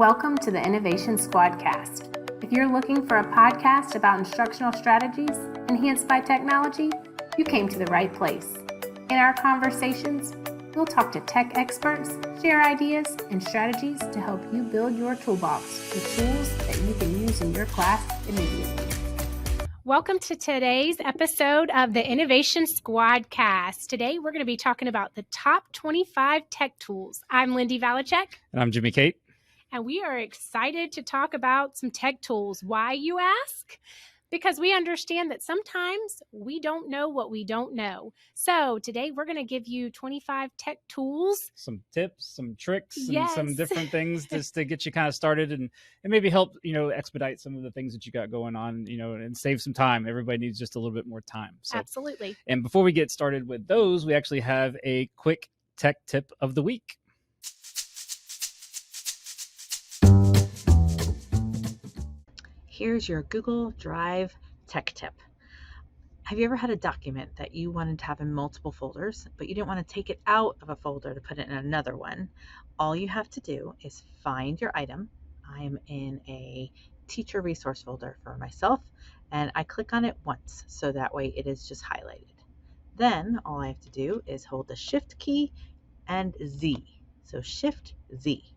Welcome to the Innovation Squadcast. If you're looking for a podcast about instructional strategies enhanced by technology, you came to the right place. In our conversations, we'll talk to tech experts, share ideas and strategies to help you build your toolbox with tools that you can use in your class immediately. Welcome to today's episode of the Innovation Squadcast. Today, we're going to be talking about the top 25 tech tools. I'm Lindy Valachek. And I'm Jimmy Kate. And we are excited to talk about some tech tools. Why, you ask? Because we understand that sometimes we don't know what we don't know. So today we're going to give you 25 tech tools. Some tips, some tricks, Yes. and some different things just to get you kind of started and maybe help, expedite some of the things that you got going on, and save some time. Everybody needs just a little bit more time. So, absolutely. And before we get started with those, we actually have a quick tech tip of the week. Here's your Google Drive tech tip. Have you ever had a document that you wanted to have in multiple folders, but you didn't want to take it out of a folder to put it in another one? All you have to do is find your item. I'm in a teacher resource folder for myself, and I click on it once, so that way it is just highlighted. Then all I have to do is hold the Shift key and Z. So Shift Z.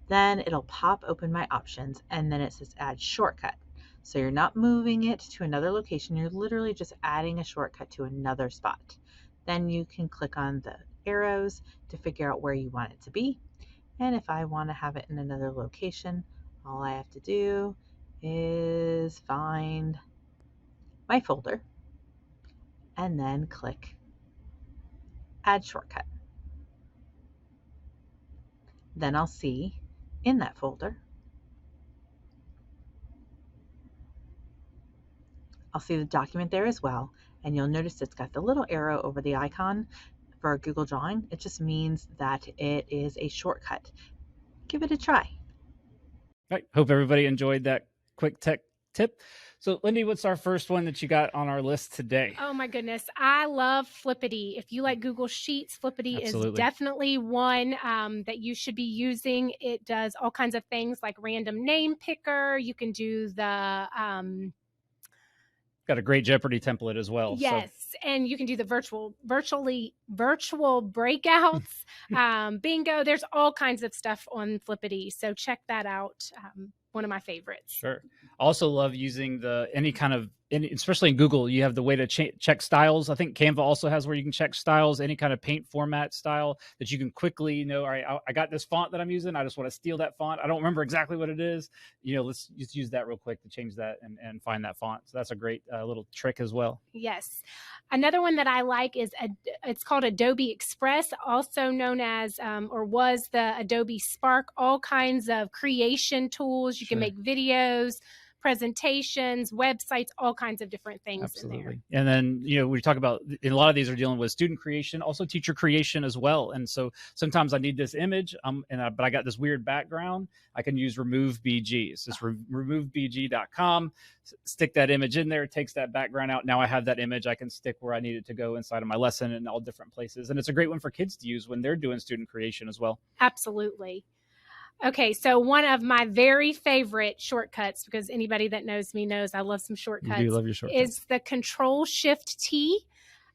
Then it'll pop open my options, and then it says add shortcut. So you're not moving it to another location, you're literally just adding a shortcut to another spot. Then you can click on the arrows to figure out where you want it to be. And if I want to have it in another location, all I have to do is find my folder and then click add shortcut. Then I'll see in that folder, I'll see the document there as well, and you'll notice it's got the little arrow over the icon for Google Drawing. It just means that it is a shortcut. Give it a try. All right. Hope everybody enjoyed that quick tech tip. So, Lindy, what's our first one that you got on our list today? Oh my goodness. I love Flippity. If you like Google Sheets, Flippity Absolutely. is definitely one that you should be using. It does all kinds of things like random name picker. You can do the got a great Jeopardy template as well. Yes, so. And you can do the virtual breakouts, bingo. There's all kinds of stuff on Flippity, so check that out. One of my favorites. Sure. I also love using especially in Google, you have the way to check styles. I think Canva also has where you can check styles, any kind of paint format style that you can quickly know, all right, I got this font that I'm using. I just want to steal that font. I don't remember exactly what it is. Let's just use that real quick to change that and find that font. So that's a great little trick as well. Yes. Another one that I like is, it's called Adobe Express, also known as, or was the Adobe Spark, all kinds of creation tools. You can make videos, presentations, websites, all kinds of different things. Absolutely. In there. And then, we talk about, a lot of these are dealing with student creation, also teacher creation as well. And so sometimes I need this image, but I got this weird background. I can use remove BG. It's just removebg.com, stick that image in there, it takes that background out. Now I have that image I can stick where I need it to go inside of my lesson in all different places. And it's a great one for kids to use when they're doing student creation as well. Absolutely. Okay, so one of my very favorite shortcuts, because anybody that knows me knows I love some shortcuts. You do love your shortcuts. Is the Control-Shift-T.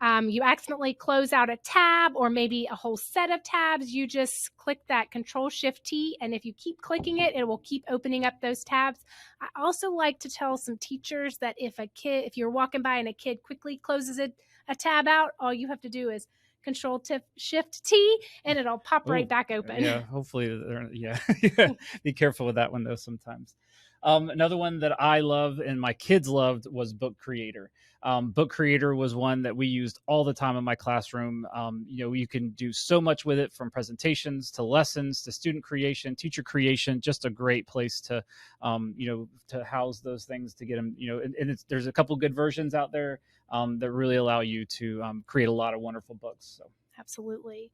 You accidentally close out a tab or maybe a whole set of tabs. You just click that Control-Shift-T, and if you keep clicking it, it will keep opening up those tabs. I also like to tell some teachers that if you're walking by and a kid quickly closes a tab out, all you have to do is Control-Shift-T, and it'll pop right back open. Yeah, hopefully. Be careful with that one, though, sometimes. Another one that I love and my kids loved was Book Creator. Book Creator was one that we used all the time in my classroom. You can do so much with it, from presentations to lessons to student creation, teacher creation. Just a great place to house those things, to get them, and there's a couple good versions out there that really allow you to create a lot of wonderful books. So. Absolutely.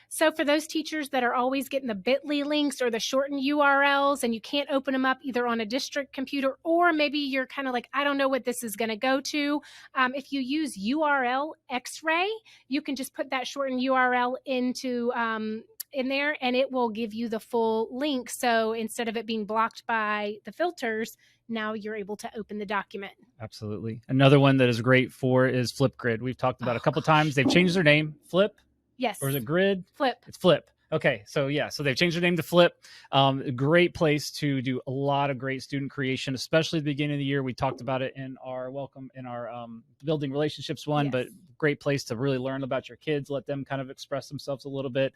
So for those teachers that are always getting the bit.ly links or the shortened URLs and you can't open them up either on a district computer, or maybe you're kind of like, I don't know what this is going to go to. If you use URL X-ray, you can just put that shortened URL into in there and it will give you the full link. So instead of it being blocked by the filters, now you're able to open the document. Absolutely. Another one that is great for is Flipgrid. We've talked about a couple times. They've changed their name. Flip? Yes. Or is it Grid? Flip. It's Flip. Okay, so yeah, so they've changed their name to Flip. A great place to do a lot of great student creation, especially at the beginning of the year. We talked about it in our building relationships one, Yes. but great place to really learn about your kids, let them kind of express themselves a little bit.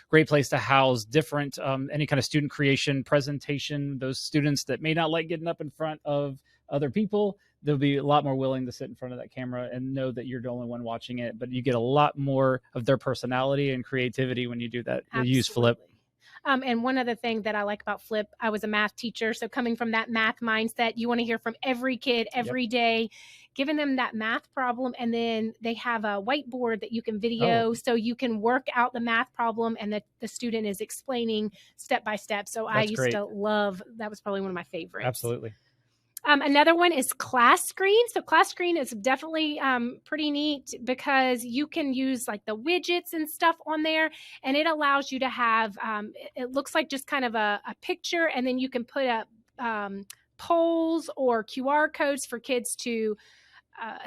Great place to house different, any kind of student creation presentation. Those students that may not like getting up in front of other people, they'll be a lot more willing to sit in front of that camera and know that you're the only one watching it. But you get a lot more of their personality and creativity when you do that. Absolutely. You use Flip. And one other thing that I like about Flip, I was a math teacher. So coming from that math mindset, you want to hear from every kid every day, giving them that math problem. And then they have a whiteboard that you can video. So you can work out the math problem and the student is explaining step by step. So I used to love, that was probably one of my favorites. Absolutely. Another one is Class Screen. So Class Screen is definitely pretty neat because you can use like the widgets and stuff on there, and it allows you to have, it looks like just kind of a picture, and then you can put up polls or QR codes for kids to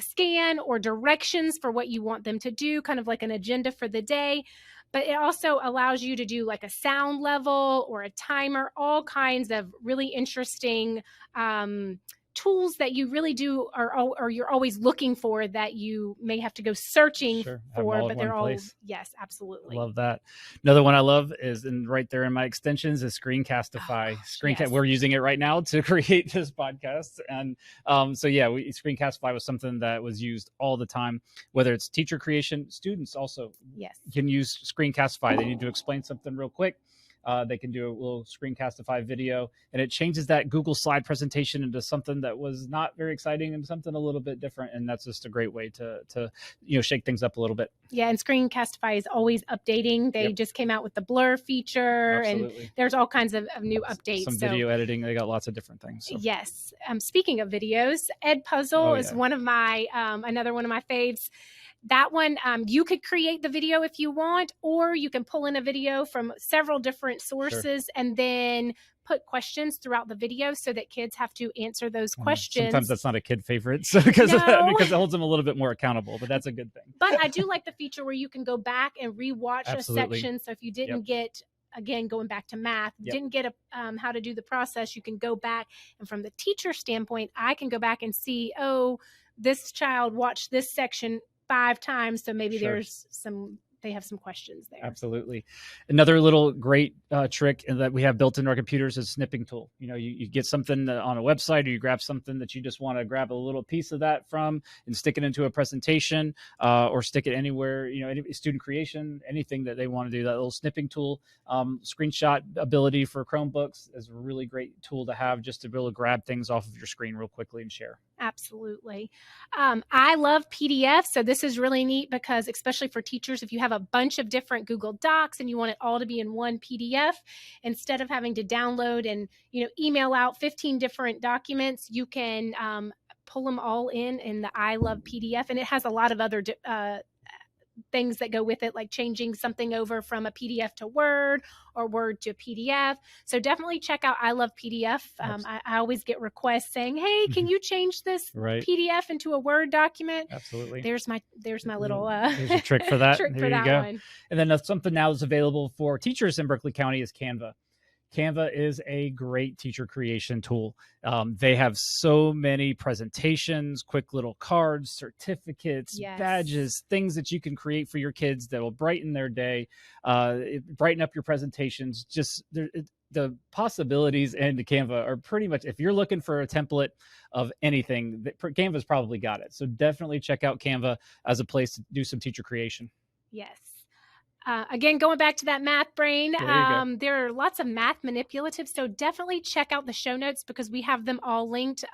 scan or directions for what you want them to do, kind of like an agenda for the day. But it also allows you to do like a sound level or a timer, all kinds of really interesting tools that you really do or you're always looking for that you may have to go searching for, but they're all, yes, absolutely. Love that. Another one I love is right there in my extensions is Screencastify. We're using it right now to create this podcast. And Screencastify was something that was used all the time, whether it's teacher creation, students also can use Screencastify. They need to explain something real quick. They can do a little Screencastify video, and it changes that Google slide presentation into something that was not very exciting and something a little bit different. And that's just a great way to shake things up a little bit. Yeah, and Screencastify is always updating. They just came out with the blur feature, and there's all kinds of new updates. Some video editing. They got lots of different things. So. Yes. Speaking of videos, EdPuzzle is one of my another one of my faves. That one, you could create the video if you want, or you can pull in a video from several different sources and then put questions throughout the video so that kids have to answer those questions. Sometimes that's not a kid favorite because it holds them a little bit more accountable, but that's a good thing. But I do like the feature where you can go back and rewatch a section. So if you didn't get, again, going back to math, didn't get how to do the process, you can go back. And from the teacher standpoint, I can go back and see, this child watched this section 5 times, so maybe they have some questions there. Absolutely. Another little great trick that we have built into our computers is snipping tool. You get something on a website, or you grab something that you just want to grab a little piece of that from and stick it into a presentation or stick it anywhere, any student creation, anything that they want to do. That little snipping tool, screenshot ability for Chromebooks is a really great tool to have, just to be able to grab things off of your screen real quickly and share. Absolutely. I love PDF. So this is really neat because, especially for teachers, if you have a bunch of different Google Docs and you want it all to be in one PDF, instead of having to download and, email out 15 different documents, you can pull them all in the I Love PDF. And it has a lot of other things that go with it, like changing something over from a PDF to Word or Word to PDF. So definitely check out I Love PDF. I always get requests saying, hey, can you change this PDF into a Word document? Absolutely. There's my little there's a trick for that. trick there for you that go. one. And then something now that's available for teachers in Berkeley County is Canva. Canva is a great teacher creation tool. They have so many presentations, quick little cards, certificates, badges, things that you can create for your kids that will brighten their day, brighten up your presentations. Just the possibilities in Canva are pretty much, if you're looking for a template of anything, Canva's probably got it. So definitely check out Canva as a place to do some teacher creation. Yes. Again, going back to that math brain, there are lots of math manipulatives, so definitely check out the show notes because we have them all linked.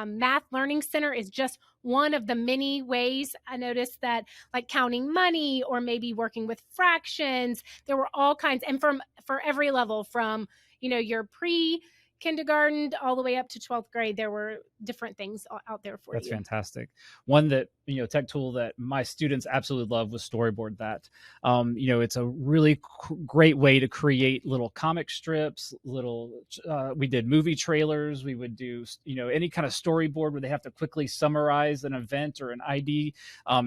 Math Learning Center is just one of the many ways. I noticed that, like counting money or maybe working with fractions, there were all kinds, and for every level, from your pre-kindergarten all the way up to 12th grade, there were different things out there for you. That's fantastic. One that tech tool that my students absolutely love was Storyboard That. It's a really great way to create little comic strips, we did movie trailers. We would do, any kind of storyboard where they have to quickly summarize an event or an ID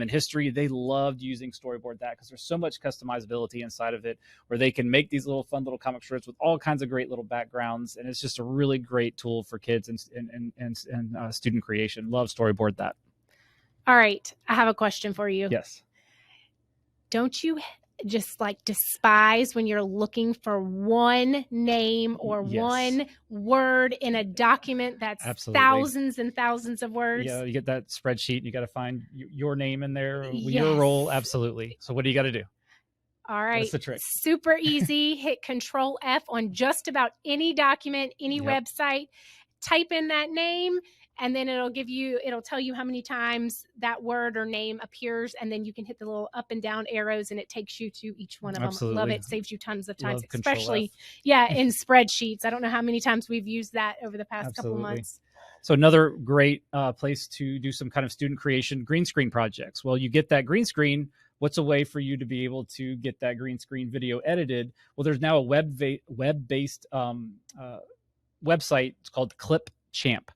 in history. They loved using Storyboard That because there's so much customizability inside of it where they can make these little fun little comic strips with all kinds of great little backgrounds. And it's just a really great tool for kids and student creation. Love Storyboard That. All right. I have a question for you. Yes. Don't you just despise when you're looking for one name or one word in a document that's thousands and thousands of words? Yeah, you get that spreadsheet. You got to find your name in there, your role. Absolutely. So what do you got to do? All right. What's the trick? Super easy. Hit Control F on just about any document, any website. Type in that name, and then it'll tell you how many times that word or name appears, and then you can hit the little up and down arrows, and it takes you to each one of them. Love it. Saves you tons of times, especially in spreadsheets. I don't know how many times we've used that over the past couple of months. So another great place to do some kind of student creation, green screen projects. Well, you get that green screen. What's a way for you to be able to get that green screen video edited? Well, there's now a web-based website. It's called ClipChamp,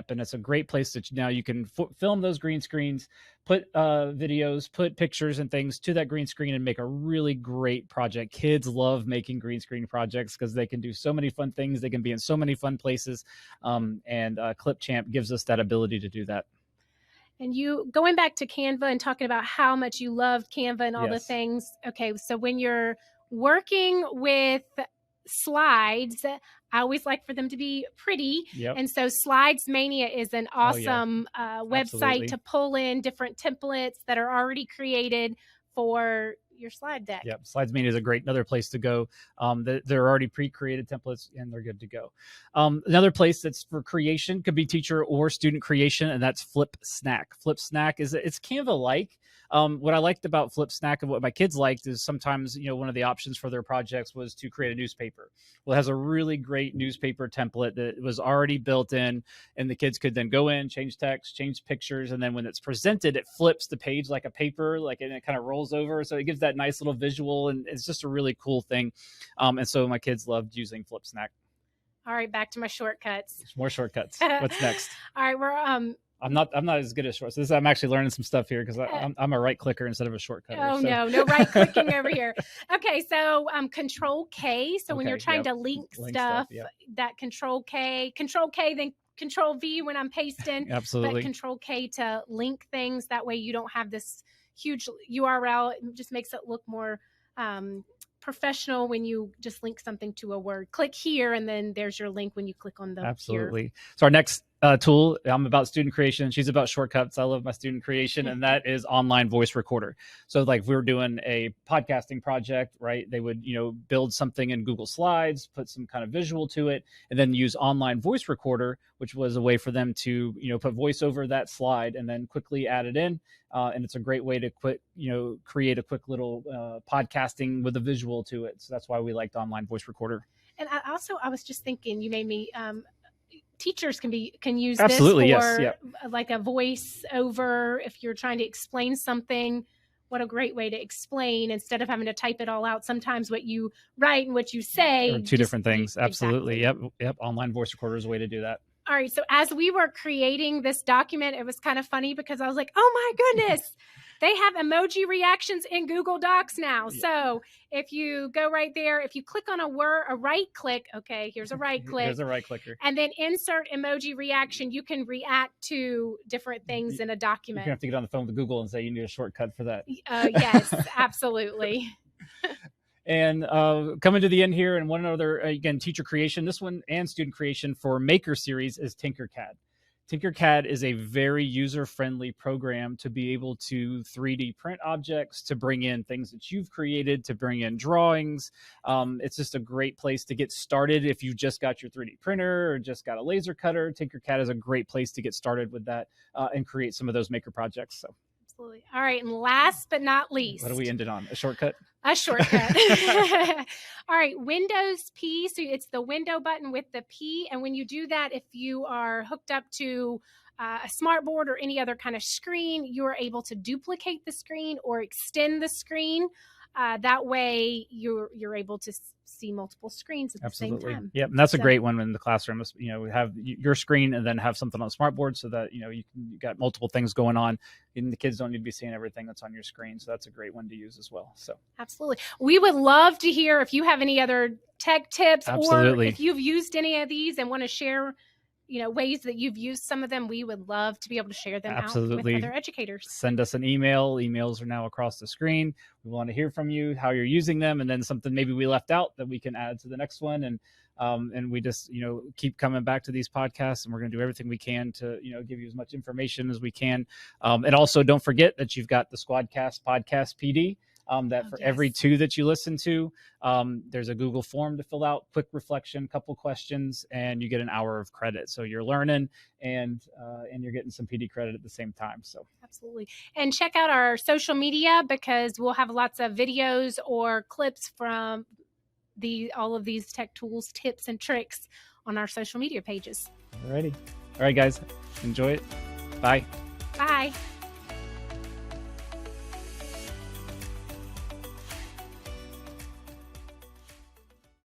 and it's a great place that now you can film those green screens, put videos, put pictures and things to that green screen, and make a really great project. Kids love making green screen projects because they can do so many fun things. They can be in so many fun places, and ClipChamp gives us that ability to do that. And you going back to Canva and talking about how much you love Canva and all the things. Okay, so when you're working with slides, I always like for them to be pretty. And so Slides Mania is an awesome website to pull in different templates that are already created for your slide deck. Slides Mania is another place to go. They're already pre-created templates and they're good to go. Another place that's for creation could be teacher or student creation, and that's FlipSnack. FlipSnack it's Canva-like. What I liked about FlipSnack and what my kids liked is sometimes, one of the options for their projects was to create a newspaper. Well, it has a really great newspaper template that was already built in, and the kids could then go in, change text, change pictures, and then when it's presented, it flips the page like a paper, and it kind of rolls over. So it gives that nice little visual, and it's just a really cool thing. And so my kids loved using FlipSnack. All right, back to my shortcuts. More shortcuts. What's next? All right, we're I'm not as good as shortcuts. I'm actually learning some stuff here because I'm a right clicker instead of a shortcut. No right clicking over here. Okay, so Control K. So when you're trying to link stuff, that Control K, then Control V when I'm pasting. Absolutely. But Control K to link things. That way you don't have this huge URL. It just makes it look more professional when you just link something to a word. Click here, and then there's your link when you click on the Absolutely. Here. So our next tool, I'm about student creation. She's about shortcuts. I love my student creation, and that is online voice recorder. So if we were doing a podcasting project, right, they would, build something in Google Slides, put some kind of visual to it, and then use online voice recorder, which was a way for them to, put voice over that slide and then quickly add it in. And it's a great way to create a quick little podcasting with a visual to it. So that's why we liked online voice recorder. And I was just thinking, you made me, teachers can use Absolutely, this for like a voice over if you're trying to explain something. What a great way to explain instead of having to type it all out. Sometimes what you write and what you say are two different things. Absolutely. Exactly. Yep. Online voice recorder is a way to do that. All right. So as we were creating this document, it was kind of funny because I was like, oh my goodness, they have emoji reactions in Google Docs now. Yeah. So if you go right there, if you click on a right click, okay, here's a right click. Here's a right clicker. And then insert emoji reaction, you can react to different things in a document. You have to get on the phone with Google and say you need a shortcut for that. Yes, absolutely. And coming to the end here, and one other, again, teacher creation, this one and student creation for Maker Series is Tinkercad. Tinkercad is a very user-friendly program to be able to 3D print objects, to bring in things that you've created, to bring in drawings. It's just a great place to get started if you just got your 3D printer or just got a laser cutter. Tinkercad is a great place to get started with that and create some of those maker projects. So. Absolutely. All right. And last but not least. What do we end it on? A shortcut? A shortcut. All right. Windows P. So it's the window button with the P. And when you do that, if you are hooked up to a smartboard or any other kind of screen, you're able to duplicate the screen or extend the screen. That way you're able to see multiple screens at the same time. Yep. And that's a great one in the classroom. We have your screen and then have something on the smartboard so that, you got multiple things going on and the kids don't need to be seeing everything that's on your screen. So that's a great one to use as well. So absolutely. We would love to hear if you have any other tech tips or if you've used any of these and want to share ways that you've used some of them. We would love to be able to share them out with other educators. Send us an email. Emails are now across the screen. We want to hear from you, how you're using them, and then something maybe we left out that we can add to the next one. And we just, keep coming back to these podcasts, and we're going to do everything we can to, give you as much information as we can. And also don't forget that you've got the Squadcast podcast PD. Every 2 that you listen to, there's a Google form to fill out, quick reflection, couple questions, and you get an hour of credit. So you're learning and you're getting some PD credit at the same time. So absolutely. And check out our social media because we'll have lots of videos or clips from all of these tech tools, tips, and tricks on our social media pages. Alrighty. All right, guys. Enjoy it. Bye. Bye.